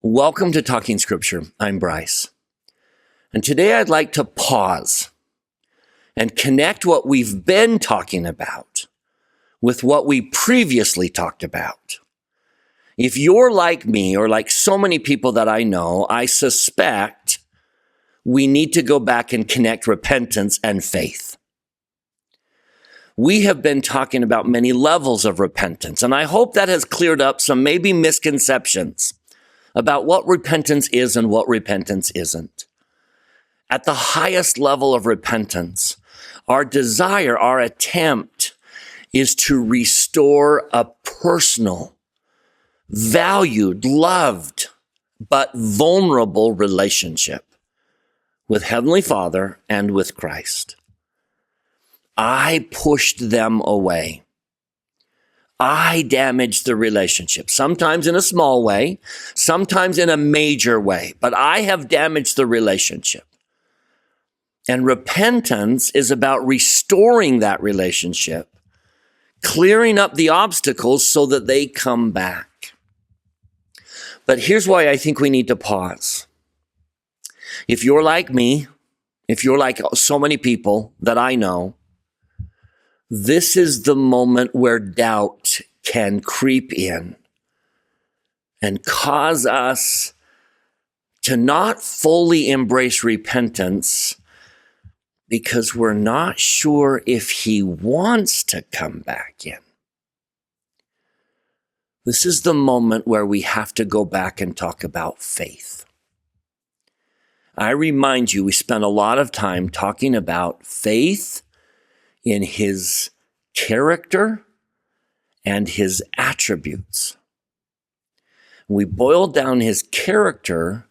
Welcome to Talking Scripture. I'm Bryce. And today I'd like to pause and connect what we've been talking about with what we previously talked about. If you're like me or like so many people that I know, I suspect we need to go back and connect repentance and faith. We have been talking about many levels of repentance, and I hope that has cleared up some maybe misconceptions about what repentance is and what repentance isn't. At the highest level of repentance, our desire, our attempt is to restore a personal, valued, loved, but vulnerable relationship with Heavenly Father and with Christ. I pushed them away. I damaged the relationship, sometimes in a small way, sometimes in a major way, but I have damaged the relationship. And repentance is about restoring that relationship, clearing up the obstacles so that they come back. But here's why I think we need to pause. If you're like me, if you're like so many people that I know, this is the moment where doubt can creep in and cause us to not fully embrace repentance because we're not sure if He wants to come back in. This is the moment where we have to go back and talk about faith. I remind you, we spent a lot of time talking about faith in His character and His attributes. We boiled down His character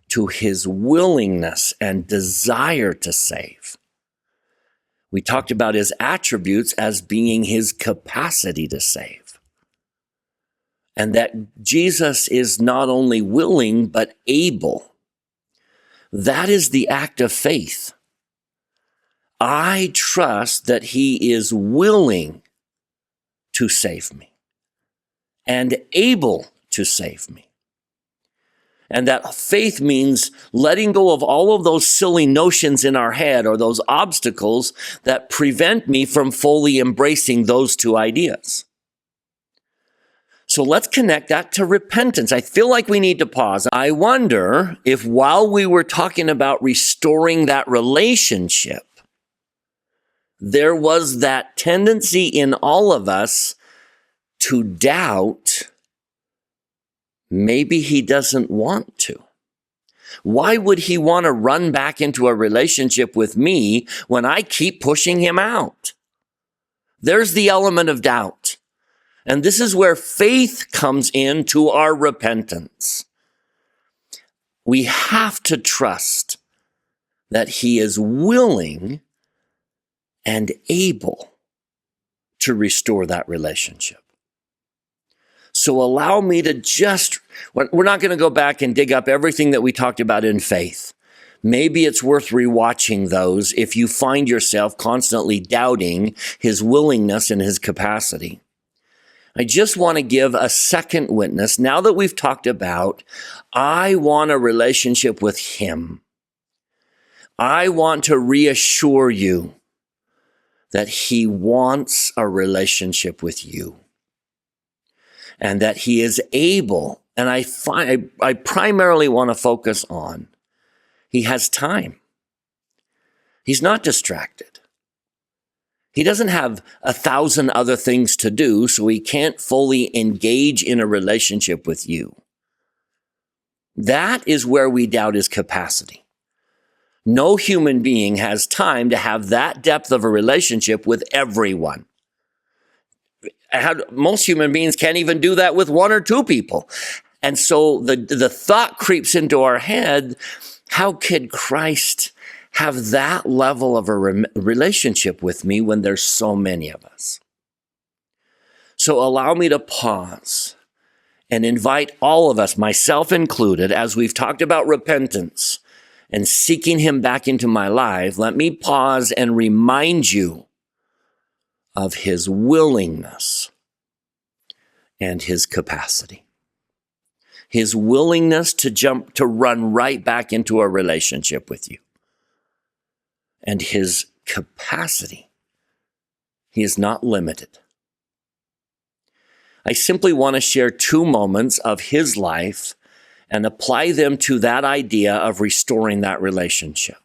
to His willingness and desire to save. We talked about His attributes as being His capacity to save. And that Jesus is not only willing, but able. That is the act of faith. I trust that He is willing to save me and able to save me. And that faith means letting go of all of those silly notions in our head or those obstacles that prevent me from fully embracing those two ideas. So let's connect that to repentance. I feel like we need to pause. I wonder if while we were talking about restoring that relationship, there was that tendency in all of us to doubt maybe He doesn't want to. Why would He want to run back into a relationship with me when I keep pushing Him out? There's the element of doubt. And this is where faith comes into our repentance. We have to trust that He is willing and able to restore that relationship. So allow me to we're not going to go back and dig up everything that we talked about in faith. Maybe it's worth rewatching those if you find yourself constantly doubting His willingness and His capacity. I just want to give a second witness. Now that we've talked about, I want a relationship with Him. I want to reassure you that He wants a relationship with you and that He is able. And I primarily want to focus on He has time. He's not distracted. He doesn't have 1,000 other things to do, so He can't fully engage in a relationship with you. That is where we doubt His capacity. No human being has time to have that depth of a relationship with everyone. Most human beings can't even do that with one or two people. And so the thought creeps into our head, how could Christ have that level of a relationship with me when there's so many of us? So allow me to pause and invite all of us, myself included, as we've talked about repentance and seeking Him back into my life, let me pause and remind you of His willingness and His capacity. his willingness to run right back into a relationship with you, and his capacity. He is not limited. I simply want to share 2 moments of his life and apply them to that idea of restoring that relationship.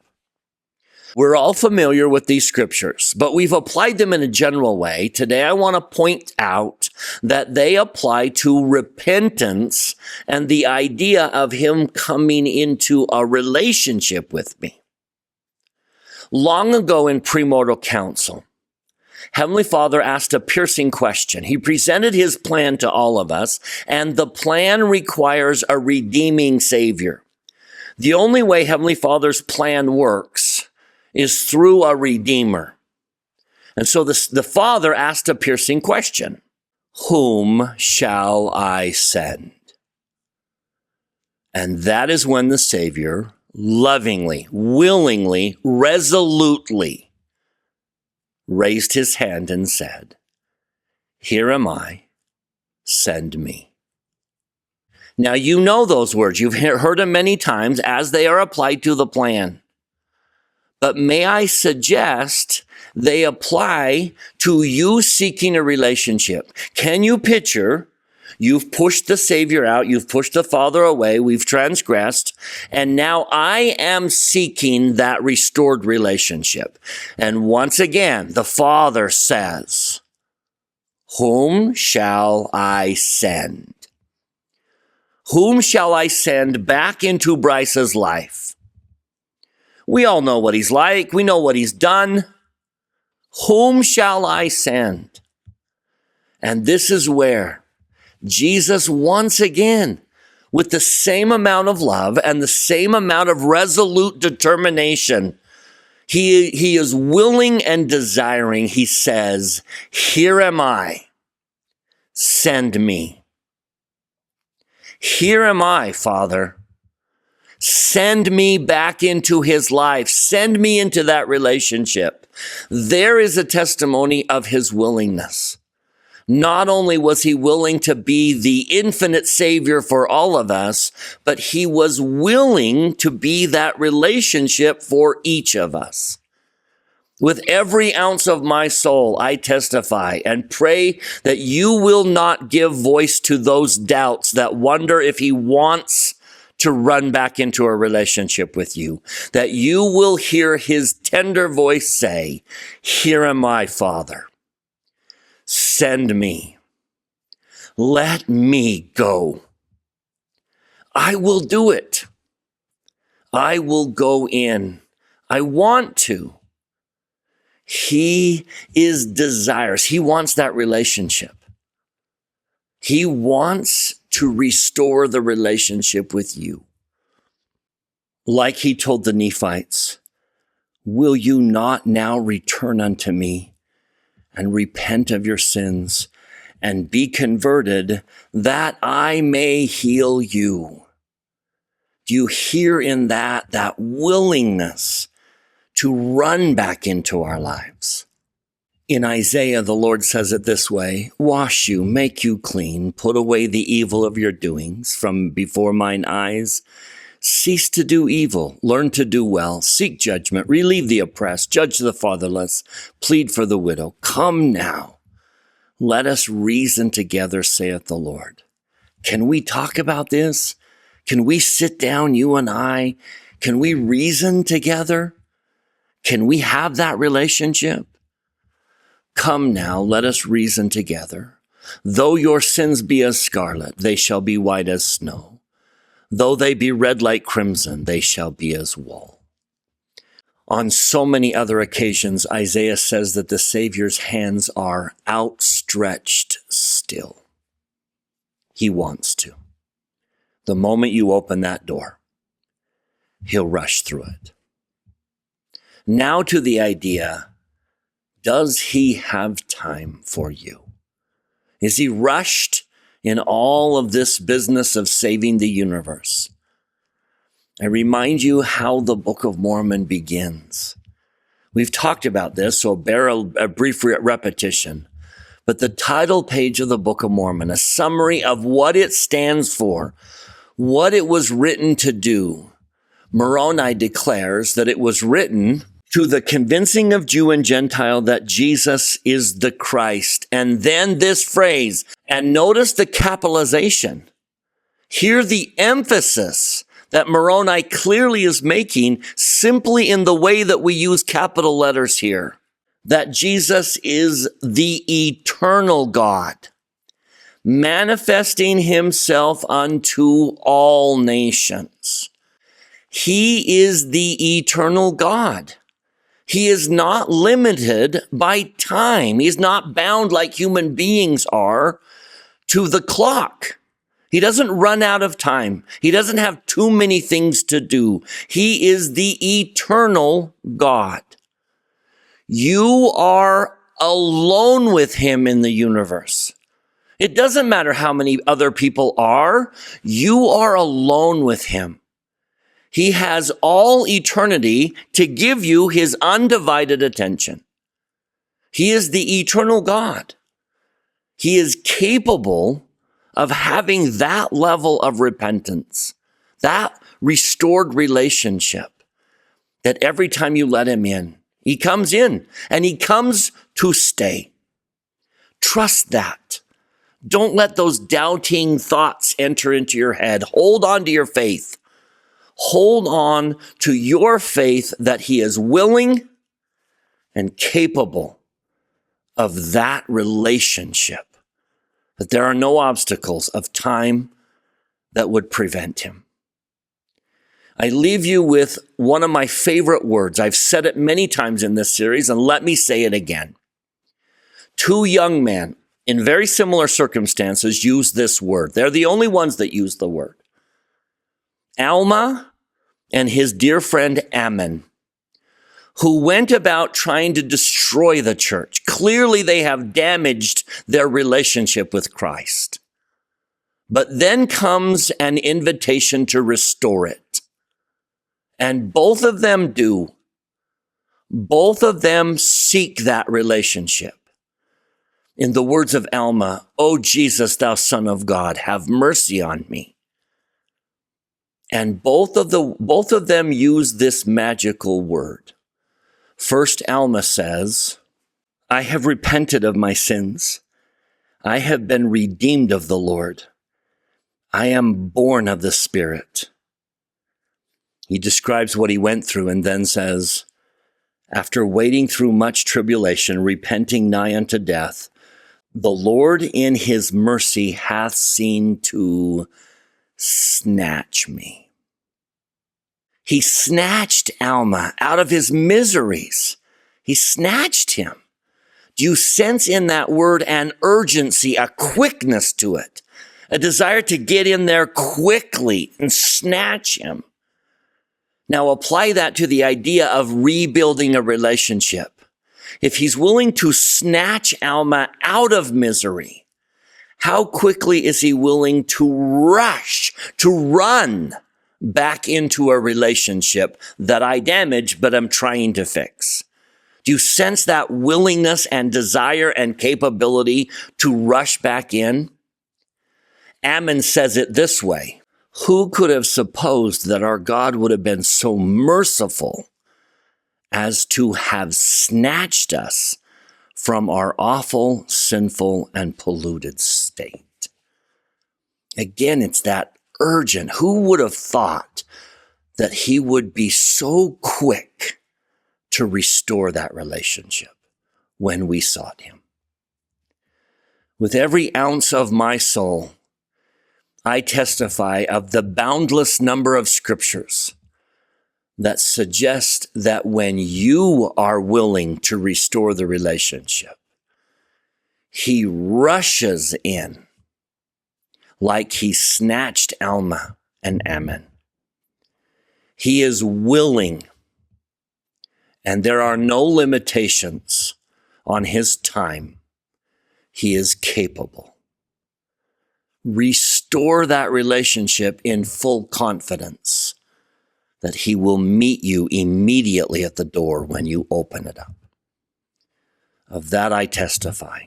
We're all familiar with these scriptures, but we've applied them in a general way. Today, I want to point out that they apply to repentance and the idea of him coming into a relationship with me. Long ago in premortal council, Heavenly Father asked a piercing question. He presented his plan to all of us, and the plan requires a redeeming Savior. The only way Heavenly Father's plan works is through a Redeemer. And so the Father asked a piercing question. Whom shall I send? And that is when the Savior lovingly, willingly, resolutely raised his hand and said, "Here am I, send me." Now, you know those words. You've heard them many times as they are applied to the plan. But may I suggest they apply to you seeking a relationship. Can you picture, you've pushed the Savior out, you've pushed the Father away, we've transgressed, and now I am seeking that restored relationship. And once again, the Father says, "Whom shall I send?" Whom shall I send back into Bryce's life? We all know what he's like. We know what he's done. Whom shall I send? And this is where Jesus, once again, with the same amount of love and the same amount of resolute determination, he is willing and desiring. He says, "Here am I, send me." Here am I, Father. Send me back into his life. Send me into that relationship. There is a testimony of his willingness. Not only was he willing to be the infinite Savior for all of us, but he was willing to be that relationship for each of us. With every ounce of my soul, I testify and pray that you will not give voice to those doubts that wonder if he wants to run back into a relationship with you, that you will hear his tender voice say, "Here am I, Father. Send me. Let me go. I will do it. I will go in. I want to." He is desirous. He wants that relationship. He wants to restore the relationship with you. Like he told the Nephites, "Will you not now return unto me and repent of your sins and be converted that I may heal you?" Do you hear in that willingness to run back into our lives? In Isaiah, the Lord says it this way, "Wash you, make you clean, put away the evil of your doings from before mine eyes. Cease to do evil, learn to do well, seek judgment, relieve the oppressed, judge the fatherless, plead for the widow. Come now, let us reason together, saith the Lord." Can we talk about this? Can we sit down, you and I? Can we reason together? Can we have that relationship? Come now, let us reason together. Though your sins be as scarlet, they shall be white as snow. Though they be red like crimson, they shall be as wool. On so many other occasions, Isaiah says that the Savior's hands are outstretched still. He wants to. The moment you open that door, he'll rush through it. Now to the idea, does he have time for you? Is he rushed in all of this business of saving the universe? I remind you how the Book of Mormon begins. We've talked about this, so bear a brief repetition. But the title page of the Book of Mormon, a summary of what it stands for, what it was written to do. Moroni declares that it was written to the convincing of Jew and Gentile that Jesus is the Christ. And then this phrase, and notice the capitalization. Hear the emphasis that Moroni clearly is making simply in the way that we use capital letters here, that Jesus is the eternal God, manifesting himself unto all nations. He is the eternal God. He is not limited by time. He's not bound like human beings are to the clock. He doesn't run out of time. He doesn't have too many things to do. He is the eternal God. You are alone with him in the universe. It doesn't matter how many other people are. You are alone with him. He has all eternity to give you his undivided attention. He is the eternal God. He is capable of having that level of repentance, that restored relationship, that every time you let him in, he comes in and he comes to stay. Trust that. Don't let those doubting thoughts enter into your head. Hold on to your faith. Hold on to your faith that he is willing and capable of that relationship, that there are no obstacles of time that would prevent him. I leave you with one of my favorite words. I've said it many times in this series, and let me say it again. Two young men in very similar circumstances use this word. They're the only ones that use the word. Alma and his dear friend Ammon, who went about trying to destroy the church. Clearly, they have damaged their relationship with Christ. But then comes an invitation to restore it. And both of them do. Both of them seek that relationship. In the words of Alma, "O Jesus, thou Son of God, have mercy on me." And both of them use this magical word. First, Alma says, "I have repented of my sins. I have been redeemed of the Lord. I am born of the Spirit." He describes what he went through and then says, "After wading through much tribulation, repenting nigh unto death, the Lord in his mercy hath seen to snatch me." He snatched Alma out of his miseries. He snatched him. Do you sense in that word an urgency, a quickness to it, a desire to get in there quickly and snatch him? Now apply that to the idea of rebuilding a relationship. If he's willing to snatch Alma out of misery, how quickly is he willing to rush, to run back into a relationship that I damaged, but I'm trying to fix? Do you sense that willingness and desire and capability to rush back in? Ammon says it this way: "Who could have supposed that our God would have been so merciful as to have snatched us from our awful, sinful, and polluted state?" Again, it's that urgent. Who would have thought that he would be so quick to restore that relationship when we sought him? With every ounce of my soul, I testify of the boundless number of scriptures that suggest that when you are willing to restore the relationship, he rushes in like he snatched Alma and Ammon. He is willing, and there are no limitations on his time. He is capable. Restore that relationship in full confidence that he will meet you immediately at the door when you open it up. Of that I testify,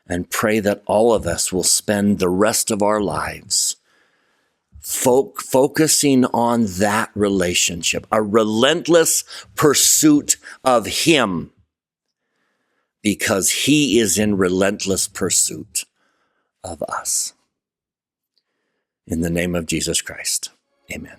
and pray that all of us will spend the rest of our lives focusing on that relationship, a relentless pursuit of him, because he is in relentless pursuit of us. In the name of Jesus Christ, amen.